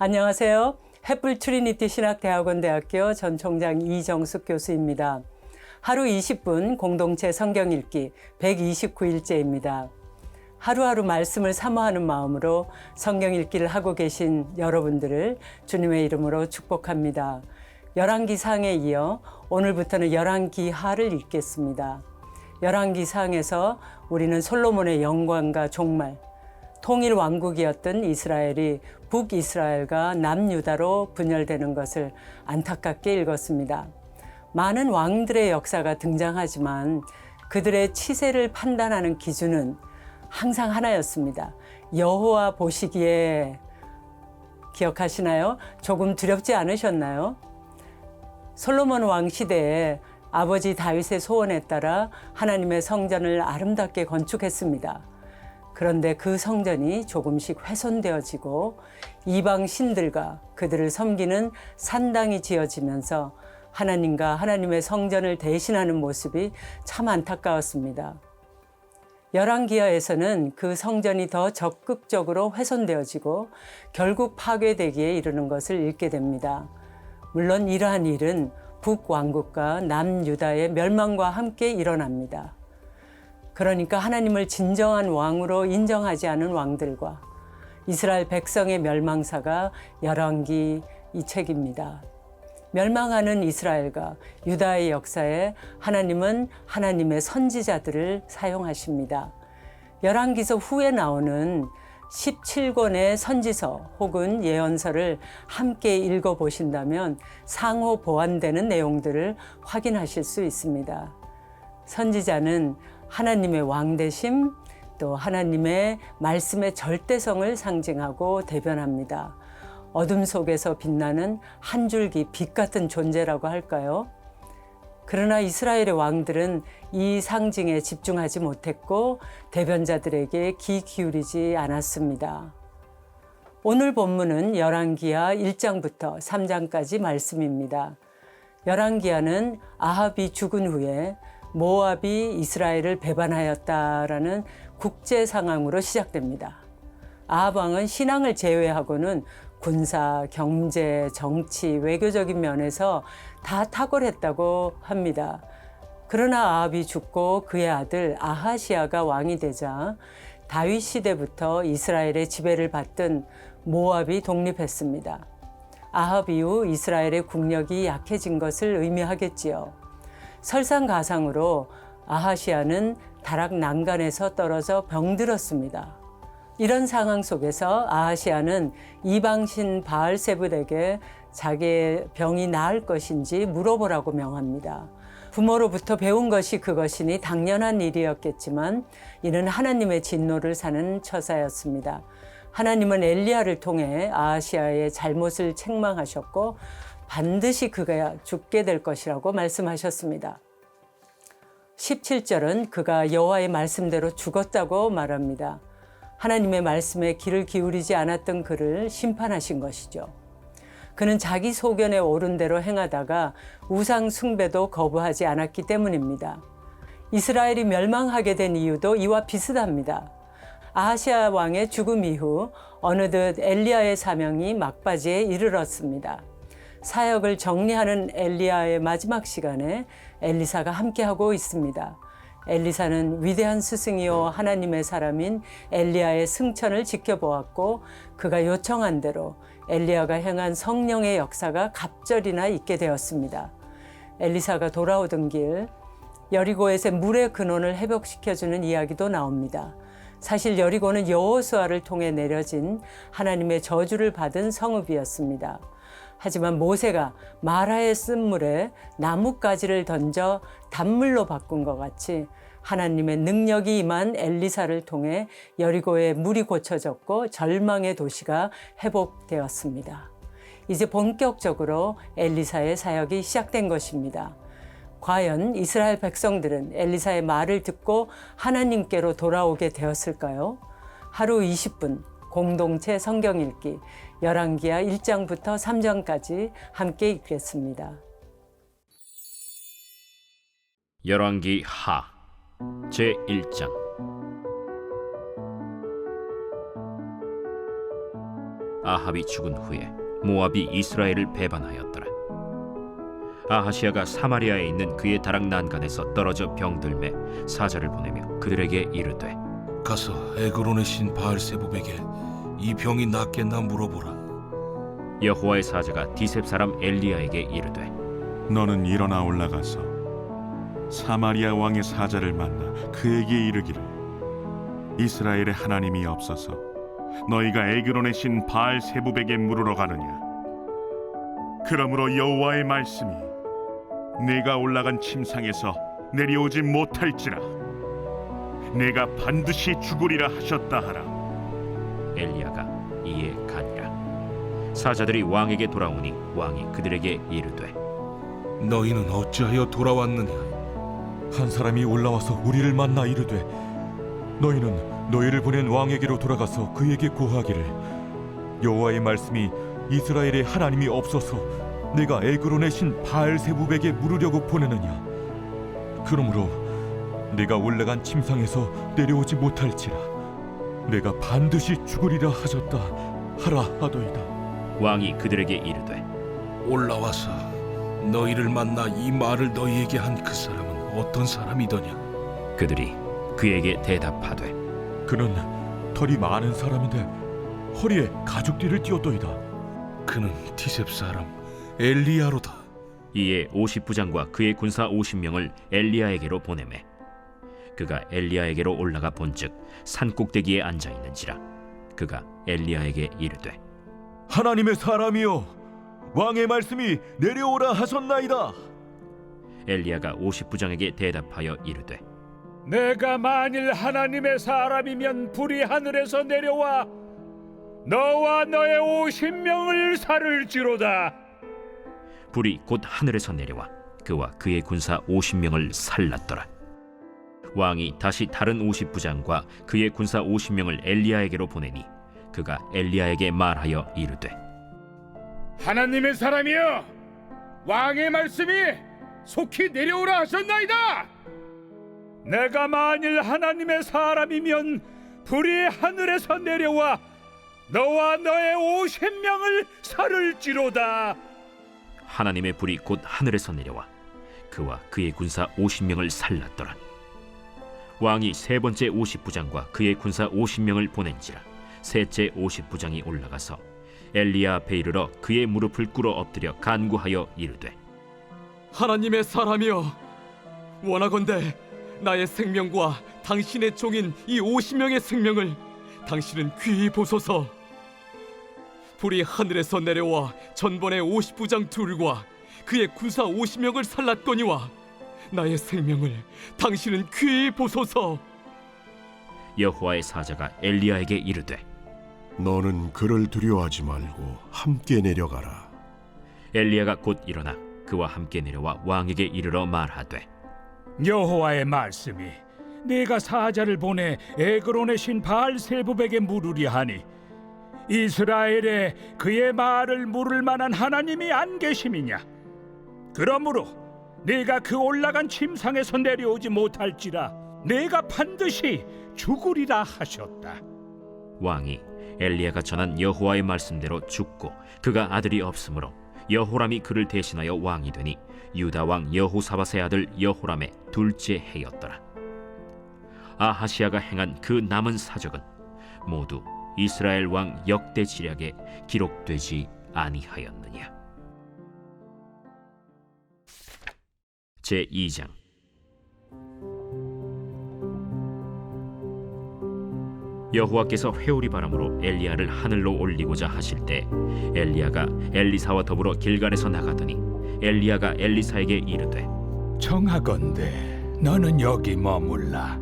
안녕하세요. 햇불 트리니티 신학대학원대학교 전 총장 이정숙 교수입니다. 하루 20분 공동체 성경 읽기 129일째입니다. 하루하루 말씀을 사모하는 마음으로 성경 읽기를 하고 계신 여러분들을 주님의 이름으로 축복합니다. 열왕기상에 이어 오늘부터는 열왕기하를 읽겠습니다. 열왕기상에서 우리는 솔로몬의 영광과 종말, 통일 왕국이었던 이스라엘이 북이스라엘과 남유다로 분열되는 것을 안타깝게 읽었습니다. 많은 왕들의 역사가 등장하지만 그들의 치세를 판단하는 기준은 항상 하나였습니다. 여호와 보시기에. 기억하시나요? 조금 두렵지 않으셨나요? 솔로몬 왕 시대에 아버지 다윗의 소원에 따라 하나님의 성전을 아름답게 건축했습니다. 그런데 그 성전이 조금씩 훼손되어지고 이방 신들과 그들을 섬기는 산당이 지어지면서 하나님과 하나님의 성전을 대신하는 모습이 참 안타까웠습니다. 열왕기하에서는 그 성전이 더 적극적으로 훼손되어지고 결국 파괴되기에 이르는 것을 읽게 됩니다. 물론 이러한 일은 북왕국과 남유다의 멸망과 함께 일어납니다. 그러니까 하나님을 진정한 왕으로 인정하지 않은 왕들과 이스라엘 백성의 멸망사가 열왕기 이 책입니다. 멸망하는 이스라엘과 유다의 역사에 하나님은 하나님의 선지자들을 사용하십니다. 열왕기서 후에 나오는 17권의 선지서 혹은 예언서를 함께 읽어보신다면 상호 보완되는 내용들을 확인하실 수 있습니다. 선지자는 하나님의 왕되심, 또 하나님의 말씀의 절대성을 상징하고 대변합니다. 어둠 속에서 빛나는 한 줄기 빛 같은 존재라고 할까요? 그러나 이스라엘의 왕들은 이 상징에 집중하지 못했고 대변자들에게 귀 기울이지 않았습니다. 오늘 본문은 열왕기하 1장부터 3장까지 말씀입니다. 열왕기하는 아합이 죽은 후에 모압이 이스라엘을 배반하였다라는 국제 상황으로 시작됩니다. 아합 왕은 신앙을 제외하고는 군사, 경제, 정치, 외교적인 면에서 다 탁월했다고 합니다. 그러나 아합이 죽고 그의 아들 아하시아가 왕이 되자 다윗 시대부터 이스라엘의 지배를 받던 모압이 독립했습니다. 아합 이후 이스라엘의 국력이 약해진 것을 의미하겠지요. 설상가상으로 아하시아는 다락 난간에서 떨어져 병들었습니다. 이런 상황 속에서 아하시아는 이방신 바알세불에게 자기의 병이 나을 것인지 물어보라고 명합니다. 부모로부터 배운 것이 그것이니 당연한 일이었겠지만 이는 하나님의 진노를 사는 처사였습니다. 하나님은 엘리야를 통해 아하시아의 잘못을 책망하셨고 반드시 그가 죽게 될 것이라고 말씀하셨습니다. 17절은 그가 여호와의 말씀대로 죽었다고 말합니다. 하나님의 말씀에 귀를 기울이지 않았던 그를 심판하신 것이죠. 그는 자기 소견에 옳은 대로 행하다가 우상 숭배도 거부하지 않았기 때문입니다. 이스라엘이 멸망하게 된 이유도 이와 비슷합니다. 아하시아 왕의 죽음 이후 어느덧 엘리야의 사명이 막바지에 이르렀습니다. 사역을 정리하는 엘리야의 마지막 시간에 엘리사가 함께하고 있습니다. 엘리사는 위대한 스승이요 하나님의 사람인 엘리야의 승천을 지켜보았고 그가 요청한 대로 엘리야가 행한 성령의 역사가 갑절이나 있게 되었습니다. 엘리사가 돌아오던 길 여리고에서 물의 근원을 회복시켜주는 이야기도 나옵니다. 사실 여리고는 여호수아를 통해 내려진 하나님의 저주를 받은 성읍이었습니다. 하지만 모세가 마라의 쓴물에 나뭇가지를 던져 단물로 바꾼 것 같이 하나님의 능력이 임한 엘리사를 통해 여리고의 물이 고쳐졌고 절망의 도시가 회복되었습니다. 이제 본격적으로 엘리사의 사역이 시작된 것입니다. 과연 이스라엘 백성들은 엘리사의 말을 듣고 하나님께로 돌아오게 되었을까요? 하루 20분 공동체 성경 읽기 열왕기하 1장부터 3장까지 함께 읽겠습니다. 열왕기하 제1장 아합이 죽은 후에 모압이 이스라엘을 배반하였더라. 아하시아가 사마리아에 있는 그의 다락 난간에서 떨어져 병들매 사자를 보내며 그들에게 이르되 가서 에그론의 신 바알세부백에 이 병이 낫겠나 물어보라. 여호와의 사자가 디셉 사람 엘리야에게 이르되 너는 일어나 올라가서 사마리아 왕의 사자를 만나 그에게 이르기를 이스라엘의 하나님이 없어서 너희가 에그론의 신 바알세부백에 물으러 가느냐. 그러므로 여호와의 말씀이 내가 올라간 침상에서 내려오지 못할지라 내가 반드시 죽으리라 하셨다 하라. 엘리야가 이에 가니라. 사자들이 왕에게 돌아오니 왕이 그들에게 이르되 너희는 어찌하여 돌아왔느냐? 한 사람이 올라와서 우리를 만나 이르되 너희는 너희를 보낸 왕에게로 돌아가서 그에게 고하기를 여호와의 말씀이 이스라엘의 하나님이 없어서 내가 에그론의 신 바알세부백에 물으려고 보내느냐. 그러므로 내가 올라간 침상에서 내려오지 못할지라 내가 반드시 죽으리라 하셨다 하라 하더이다. 왕이 그들에게 이르되 올라와서 너희를 만나 이 말을 너희에게 한 그 사람은 어떤 사람이더냐? 그들이 그에게 대답하되 그는 털이 많은 사람인데 허리에 가죽띠를 띄었더이다. 그는 디셉 사람 엘리야로다. 이에 50부장과 그의 군사 50명을 엘리야에게로 보내매 그가 엘리야에게로 올라가 본즉 산 꼭대기에 앉아 있는지라. 그가 엘리야에게 이르되 하나님의 사람이여 왕의 말씀이 내려오라 하셨나이다. 엘리야가 50부장에게 대답하여 이르되 내가 만일 하나님의 사람이면 불이 하늘에서 내려와 너와 너의 50명을 살을지로다. 불이 곧 하늘에서 내려와 그와 그의 군사 50명을 살랐더라. 왕이 다시 다른 50부장과 그의 군사 50명을 엘리야에게로 보내니 그가 엘리야에게 말하여 이르되 하나님의 사람이여 왕의 말씀이 속히 내려오라 하셨나이다. 내가 만일 하나님의 사람이면 불이 하늘에서 내려와 너와 너의 50명을 살을지로다. 하나님의 불이 곧 하늘에서 내려와 그와 그의 군사 50명을 살랐더라. 왕이 세 번째 50부장과 그의 군사 50명을 보낸지라. 셋째 50부장이 올라가서 엘리야 앞에 이르러 그의 무릎을 꿇어 엎드려 간구하여 이르되 하나님의 사람이여 원하건대 나의 생명과 당신의 종인 이 50명의 생명을 당신은 귀히 보소서. 불이 하늘에서 내려와 전번의 50부장 둘과 그의 군사 50명을 살랐거니와 나의 생명을 당신은 귀히 보소서. 여호와의 사자가 엘리야에게 이르되 너는 그를 두려워하지 말고 함께 내려가라. 엘리야가 곧 일어나 그와 함께 내려와 왕에게 이르러 말하되 여호와의 말씀이 네가 사자를 보내 에그론의 신 바알세부백에 물으려 하니 이스라엘에 그의 말을 물을 만한 하나님이 안 계심이냐? 그러므로 네가 그 올라간 침상에서 내려오지 못할지라 네가 반드시 죽으리라 하셨다. 왕이 엘리야가 전한 여호와의 말씀대로 죽고 그가 아들이 없으므로 여호람이 그를 대신하여 왕이 되니 유다 왕 여호사밧의 아들 여호람의 둘째 해였더라. 아하시아가 행한 그 남은 사적은 모두 이스라엘 왕 역대 지략에 기록되지 아니하였느냐. 제2장. 여호와께서 회오리 바람으로 엘리야를 하늘로 올리고자 하실 때 엘리야가 엘리사와 더불어 길갈에서 나가더니 엘리야가 엘리사에게 이르되 청하건대 너는 여기 머물라.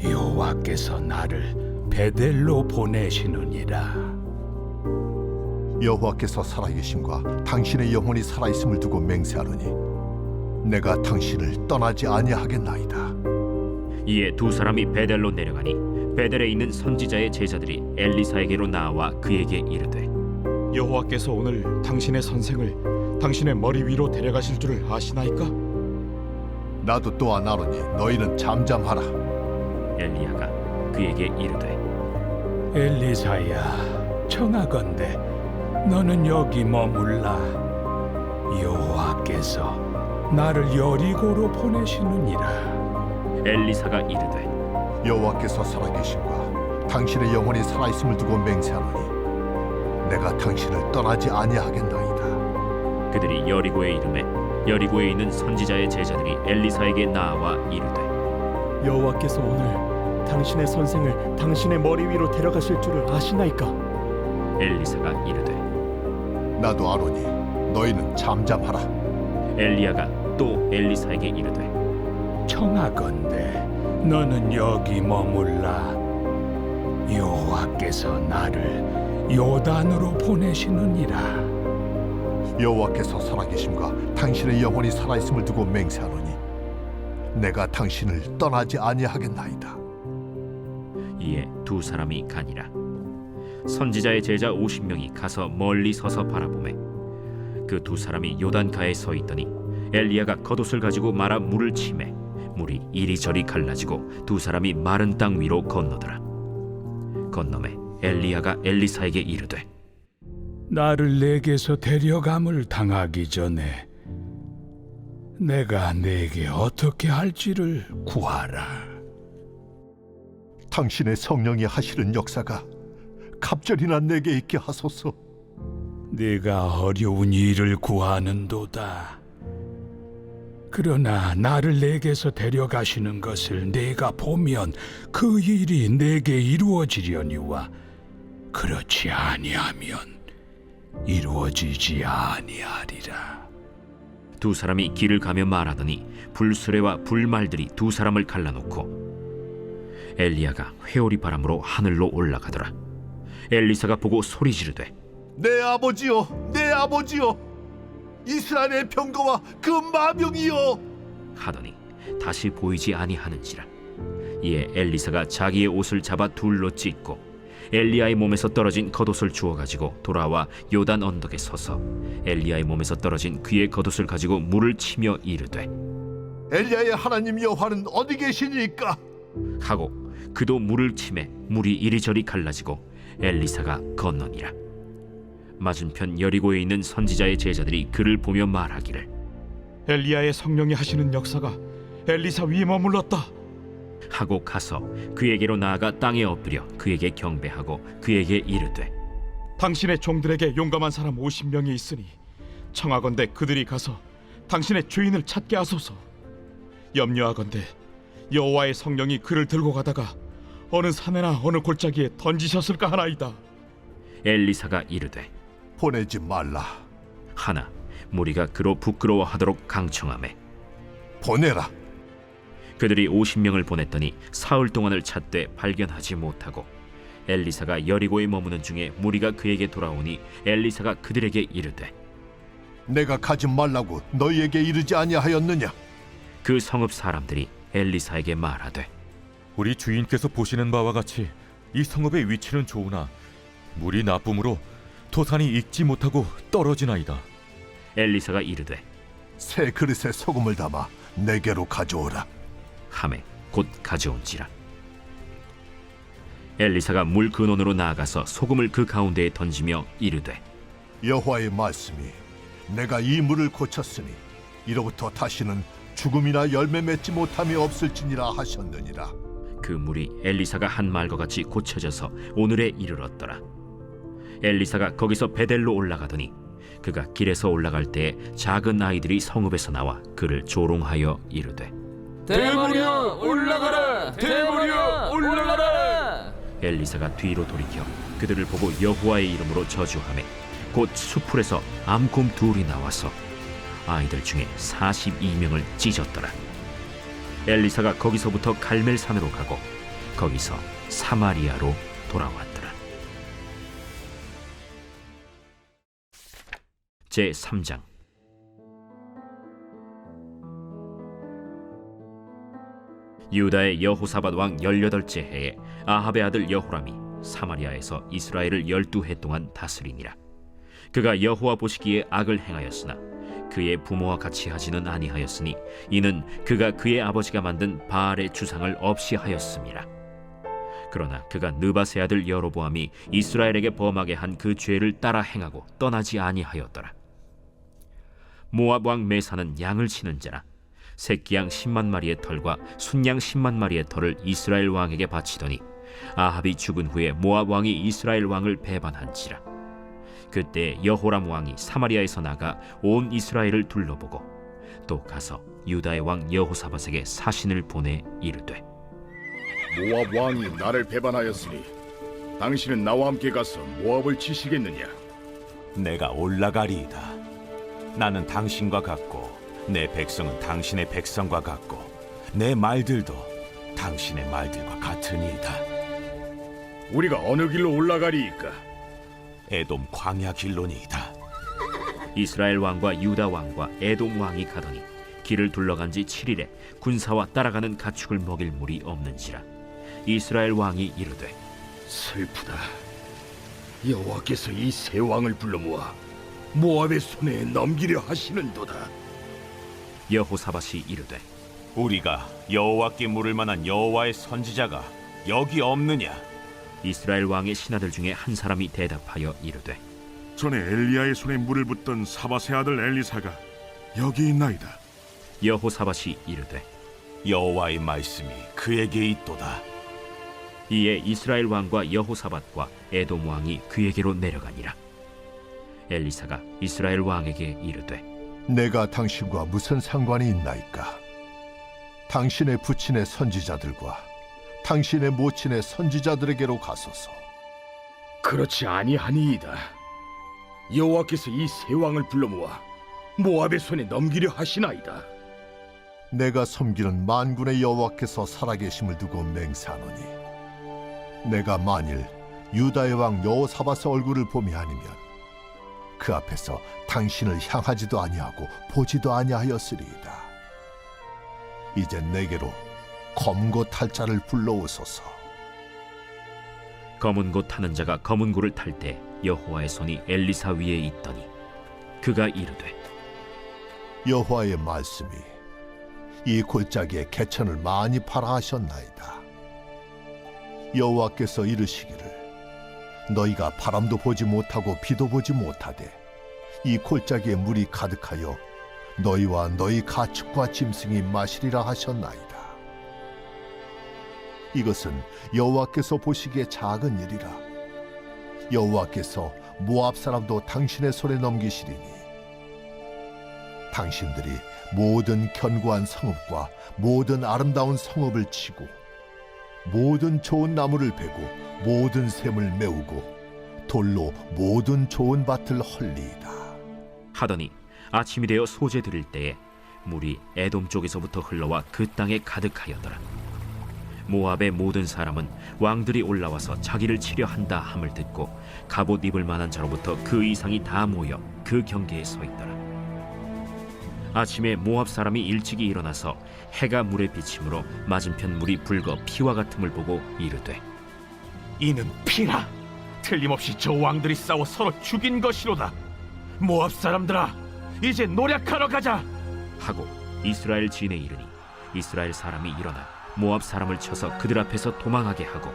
여호와께서 나를 베델로 보내시느니라. 여호와께서 살아계심과 당신의 영혼이 살아있음을 두고 맹세하노니 내가 당신을 떠나지 아니하겠나이다. 이에 두 사람이 베델로 내려가니 베델에 있는 선지자의 제자들이 엘리사에게로 나와 그에게 이르되 여호와께서 오늘 당신의 선생을 당신의 머리 위로 데려가실 줄을 아시나이까? 나도 또한 아노니 너희는 잠잠하라. 엘리야가 그에게 이르되 엘리사야, 청하건대 너는 여기 머물라. 여호와께서 나를 여리고로 보내시느니라. 엘리사가 이르되 여호와께서 살아계심과 당신의 영혼이 살아있음을 두고 맹세하노니 내가 당신을 떠나지 아니하겠나이다. 그들이 여리고에 이르매 여리고에 있는 선지자의 제자들이 엘리사에게 나와 이르되 여호와께서 오늘 당신의 선생을 당신의 머리 위로 데려가실 줄을 아시나이까? 엘리사가 이르되 나도 아노니 너희는 잠잠하라. 엘리야가 또 엘리사에게 이르되 청하건대 너는 여기 머물라. 여호와께서 나를 요단으로 보내시느니라. 여호와께서 살아계심과 당신의 영혼이 살아있음을 두고 맹세하노니 내가 당신을 떠나지 아니하겠나이다. 이에 두 사람이 가니라. 선지자의 제자 50명이 가서 멀리 서서 바라보매 그 두 사람이 요단가에 서 있더니 엘리야가 겉옷을 가지고 말아 물을 치매 물이 이리저리 갈라지고 두 사람이 마른 땅 위로 건너더라. 건너매 엘리야가 엘리사에게 이르되 나를 내게서 데려감을 당하기 전에 내가 내게 어떻게 할지를 구하라. 당신의 성령이 하시는 역사가 갑절이나 내게 있게 하소서. 네가 어려운 일을 구하는도다. 그러나 나를 내게서 데려가시는 것을 내가 보면 그 일이 내게 이루어지려니와 그렇지 아니하면 이루어지지 아니하리라. 두 사람이 길을 가며 말하더니 불수레와 불말들이 두 사람을 갈라놓고 엘리야가 회오리 바람으로 하늘로 올라가더라. 엘리사가 보고 소리 지르되 내 아버지여, 내 아버지여, 이스라엘의 병거와 그 마병이여 하더니 다시 보이지 아니하는지라. 이에 엘리사가 자기의 옷을 잡아 둘로 찢고 엘리야의 몸에서 떨어진 겉옷을 주워 가지고 돌아와 요단 언덕에 서서 엘리야의 몸에서 떨어진 그의 겉옷을 가지고 물을 치며 이르되 엘리야의 하나님 여호와는 어디 계시니까? 하고 그도 물을 치매 물이 이리저리 갈라지고 엘리사가 건너니라. 맞은편 여리고에 있는 선지자의 제자들이 그를 보며 말하기를 엘리야의 성령이 하시는 역사가 엘리사 위에 머물렀다 하고 가서 그에게로 나아가 땅에 엎드려 그에게 경배하고 그에게 이르되 당신의 종들에게 용감한 사람 50명이 있으니 청하건대 그들이 가서 당신의 주인을 찾게 하소서. 염려하건대 여호와의 성령이 그를 들고 가다가 어느 산에나 어느 골짜기에 던지셨을까 하나이다. 엘리사가 이르되 보내지 말라. 하나 무리가 그로 부끄러워하도록 강청하매 보내라. 그들이 50명을 보냈더니 사흘 동안을 찾되 발견하지 못하고 엘리사가 여리고에 머무는 중에 무리가 그에게 돌아오니 엘리사가 그들에게 이르되 내가 가지 말라고 너희에게 이르지 아니하였느냐? 그 성읍 사람들이 엘리사에게 말하되 우리 주인께서 보시는 바와 같이 이 성읍의 위치는 좋으나 물이 나쁨으로 토산이 익지 못하고 떨어지나이다. 엘리사가 이르되 새 그릇에 소금을 담아 내게로 가져오라. 하매 곧 가져온지라. 엘리사가 물 근원으로 나아가서 소금을 그 가운데에 던지며 이르되 여호와의 말씀이 내가 이 물을 고쳤으니 이로부터 다시는 죽음이나 열매 맺지 못함이 없을지니라 하셨느니라. 그 물이 엘리사가 한 말과 같이 고쳐져서 오늘에 이르렀더라. 엘리사가 거기서 베델로 올라가더니 그가 길에서 올라갈 때에 작은 아이들이 성읍에서 나와 그를 조롱하여 이르되 대머리야 올라가라! 대머리야 올라가라! 엘리사가 뒤로 돌이켜 그들을 보고 여호와의 이름으로 저주하매 곧 수풀에서 암곰 둘이 나와서 아이들 중에 42명을 찢었더라. 엘리사가 거기서부터 갈멜산으로 가고 거기서 사마리아로 돌아왔더라. 제3장. 유다의 여호사밧 왕 18째 해에 아합의 아들 여호람이 사마리아에서 이스라엘을 12해 동안 다스리니라. 그가 여호와 보시기에 악을 행하였으나 그의 부모와 같이 하지는 아니하였으니 이는 그가 그의 아버지가 만든 바알의 주상을 없이 하였음이라. 그러나 그가 느밧의 아들 여로보암이 이스라엘에게 범하게 한 그 죄를 따라 행하고 떠나지 아니하였더라. 모압 왕 메사는 양을 치는 자라 새끼양 10만 마리의 털과 순양 10만 마리의 털을 이스라엘 왕에게 바치더니 아합이 죽은 후에 모압 왕이 이스라엘 왕을 배반한지라. 그때 여호람 왕이 사마리아에서 나가 온 이스라엘을 둘러보고 또 가서 유다의 왕 여호사밧에게 사신을 보내 이르되 모압 왕이 나를 배반하였으니 당신은 나와 함께 가서 모압을 치시겠느냐? 내가 올라가리이다. 나는 당신과 같고 내 백성은 당신의 백성과 같고 내 말들도 당신의 말들과 같으니이다. 우리가 어느 길로 올라가리이까? 에돔 광야 길로니이다. 이스라엘 왕과 유다 왕과 에돔 왕이 가더니 길을 둘러간 지 7일에 군사와 따라가는 가축을 먹일 물이 없는지라. 이스라엘 왕이 이르되 슬프다. 여호와께서 이 세 왕을 불러 모아 모압의 손에 넘기려 하시는도다. 여호사밧이 이르되 우리가 여호와께 물을 만한 여호와의 선지자가 여기 없느냐? 이스라엘 왕의 신하들 중에 한 사람이 대답하여 이르되 전에 엘리야의 손에 물을 붓던 사밧의 아들 엘리사가 여기 있나이다. 여호사밧이 이르되 여호와의 말씀이 그에게 있도다. 이에 이스라엘 왕과 여호사밧과 에돔 왕이 그에게로 내려가니라. 엘리사가 이스라엘 왕에게 이르되 내가 당신과 무슨 상관이 있나이까? 당신의 부친의 선지자들과 당신의 모친의 선지자들에게로 가소서. 그렇지 아니하니이다. 여호와께서 이 세 왕을 불러 모아 모압의 손에 넘기려 하시나이다. 내가 섬기는 만군의 여호와께서 살아계심을 두고 맹세하노니 내가 만일 유다의 왕 여호사밧의 얼굴을 봄이 아니면 그 앞에서 당신을 향하지도 아니하고 보지도 아니하였으리이다. 이제 내게로 검고 탈 자를 불러오소서. 검은 고 타는 자가 검은 고를 탈 때 여호와의 손이 엘리사 위에 있더니 그가 이르되 여호와의 말씀이 이 골짜기에 개천을 많이 팔아 하셨나이다. 여호와께서 이르시기를 너희가 바람도 보지 못하고 비도 보지 못하되 이 골짜기에 물이 가득하여 너희와 너희 가축과 짐승이 마시리라 하셨나이다. 이것은 여호와께서 보시기에 작은 일이라. 여호와께서 모압 사람도 당신의 손에 넘기시리니 당신들이 모든 견고한 성읍과 모든 아름다운 성읍을 치고 모든 좋은 나무를 베고 모든 샘을 메우고 돌로 모든 좋은 밭을 헐리이다. 하더니 아침이 되어 소재 드릴 때에 물이 에돔 쪽에서부터 흘러와 그 땅에 가득하였더라. 모압의 모든 사람은 왕들이 올라와서 자기를 치려 한다 함을 듣고 갑옷 입을 만한 자로부터 그 이상이 다 모여 그 경계에 서 있더라. 아침에 모압 사람이 일찍이 일어나서 해가 물에 비침으로 맞은편 물이 붉어 피와 같음을 보고 이르되 이는 피라. 틀림없이 저 왕들이 싸워 서로 죽인 것이로다. 모압 사람들아, 이제 노력하러 가자. 하고 이스라엘 진에 이르니 이스라엘 사람이 일어나 모압 사람을 쳐서 그들 앞에서 도망하게 하고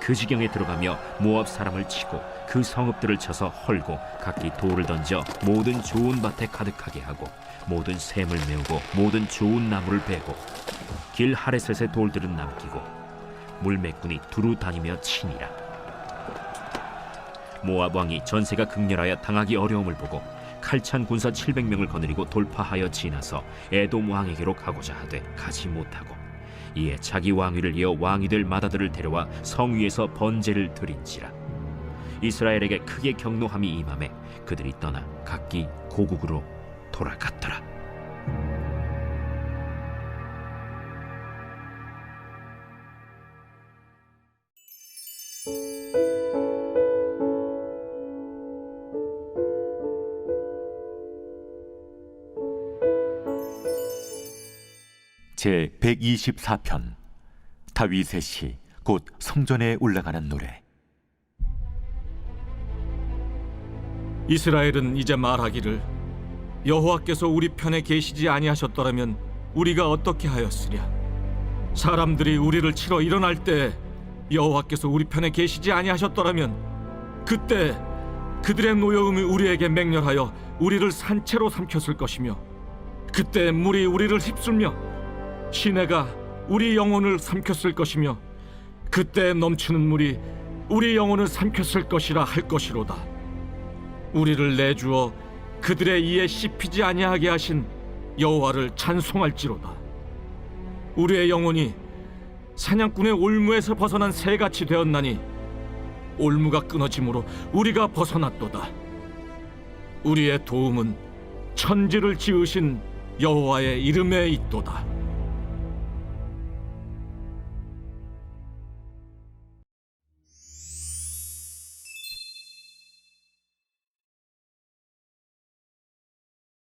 그 지경에 들어가며 모압 사람을 치고 그 성읍들을 쳐서 헐고 각기 돌을 던져 모든 좋은 밭에 가득하게 하고 모든 샘을 메우고 모든 좋은 나무를 베고 길 하레셋의 돌들은 남기고 물매꾼이 두루 다니며 치니라. 모압 왕이 전세가 극렬하여 당하기 어려움을 보고 칼찬 군사 700명을 거느리고 돌파하여 지나서 에돔 왕에게로 가고자 하되 가지 못하고 이에 자기 왕위를 이어 왕이 될 맏아들을 데려와 성 위에서 번제를 드린지라. 이스라엘에게 크게 경노함이 임하매 그들이 떠나 각기 고국으로 돌아갔더라. 제 124편 다윗의 시 곧 성전에 올라가는 노래. 이스라엘은 이제 말하기를 여호와께서 우리 편에 계시지 아니하셨더라면 우리가 어떻게 하였으랴. 사람들이 우리를 치러 일어날 때 여호와께서 우리 편에 계시지 아니하셨더라면 그때 그들의 노여움이 우리에게 맹렬하여 우리를 산채로 삼켰을 것이며 그때 물이 우리를 휩쓸며 시내가 우리 영혼을 삼켰을 것이며 그때 넘치는 물이 우리 영혼을 삼켰을 것이라 할 것이로다. 우리를 내주어 그들의 이에 씹히지 아니하게 하신 여호와를 찬송할지로다. 우리의 영혼이 사냥꾼의 올무에서 벗어난 새같이 되었나니 올무가 끊어짐으로 우리가 벗어났도다. 우리의 도움은 천지를 지으신 여호와의 이름에 있도다.